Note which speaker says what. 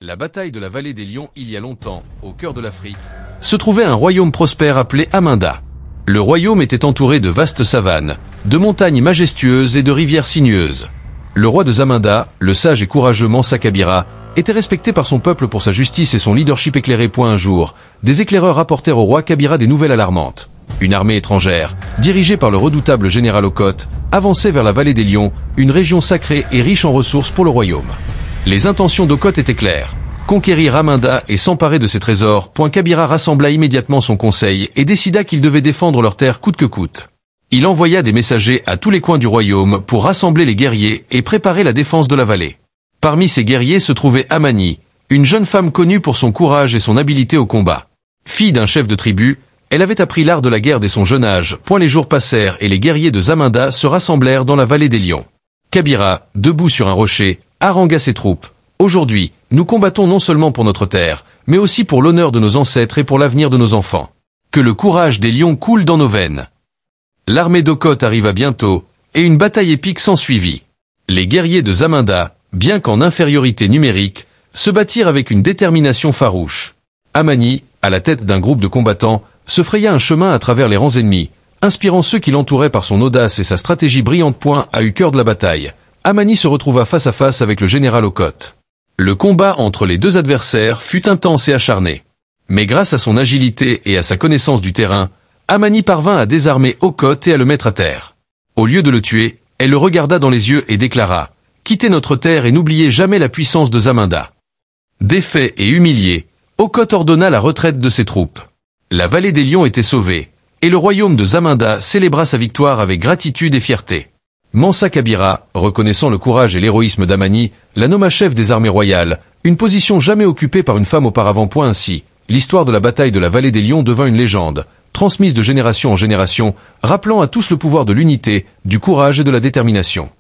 Speaker 1: La bataille de la vallée des Lions il y a longtemps, au cœur de l'Afrique, se trouvait un royaume prospère appelé Aminda. Le royaume était entouré de vastes savanes, de montagnes majestueuses et de rivières sinueuses. Le roi de Zaminda, le sage et courageux Mansa Kabira, était respecté par son peuple pour sa justice et son leadership éclairé. Un jour, des éclaireurs rapportèrent au roi Kabira des nouvelles alarmantes. Une armée étrangère, dirigée par le redoutable général Okot, avançait vers la vallée des Lions, une région sacrée et riche en ressources pour le royaume. Les intentions d'Okot étaient claires. Conquérir Aminda et s'emparer de ses trésors. Kabira rassembla immédiatement son conseil et décida qu'il devait défendre leurs terres coûte que coûte. Il envoya des messagers à tous les coins du royaume pour rassembler les guerriers et préparer la défense de la vallée. Parmi ces guerriers se trouvait Amani, une jeune femme connue pour son courage et son habileté au combat. Fille d'un chef de tribu, elle avait appris l'art de la guerre dès son jeune âge. Les jours passèrent et les guerriers de Zaminda se rassemblèrent dans la vallée des Lions. Kabira, debout sur un rocher, harangua ses troupes. Aujourd'hui, nous combattons non seulement pour notre terre, mais aussi pour l'honneur de nos ancêtres et pour l'avenir de nos enfants. Que le courage des lions coule dans nos veines. L'armée d'Okot arriva bientôt, et une bataille épique s'ensuivit. Les guerriers de Zaminda, bien qu'en infériorité numérique, se battirent avec une détermination farouche. Amani, à la tête d'un groupe de combattants, se fraya un chemin à travers les rangs ennemis, inspirant ceux qui l'entouraient par son audace et sa stratégie brillante. A eu cœur de la bataille. Amani se retrouva face à face avec le général Okot. Le combat entre les deux adversaires fut intense et acharné. Mais grâce à son agilité et à sa connaissance du terrain, Amani parvint à désarmer Okot et à le mettre à terre. Au lieu de le tuer, elle le regarda dans les yeux et déclara « Quittez notre terre et n'oubliez jamais la puissance de Zaminda ». Défait et humilié, Okot ordonna la retraite de ses troupes. La vallée des Lions était sauvée, et le royaume de Zaminda célébra sa victoire avec gratitude et fierté. Mansa Kabira, reconnaissant le courage et l'héroïsme d'Amani, la nomma chef des armées royales, une position jamais occupée par une femme auparavant. Ainsi, l'histoire de la bataille de la vallée des Lions devint une légende, transmise de génération en génération, rappelant à tous le pouvoir de l'unité, du courage et de la détermination.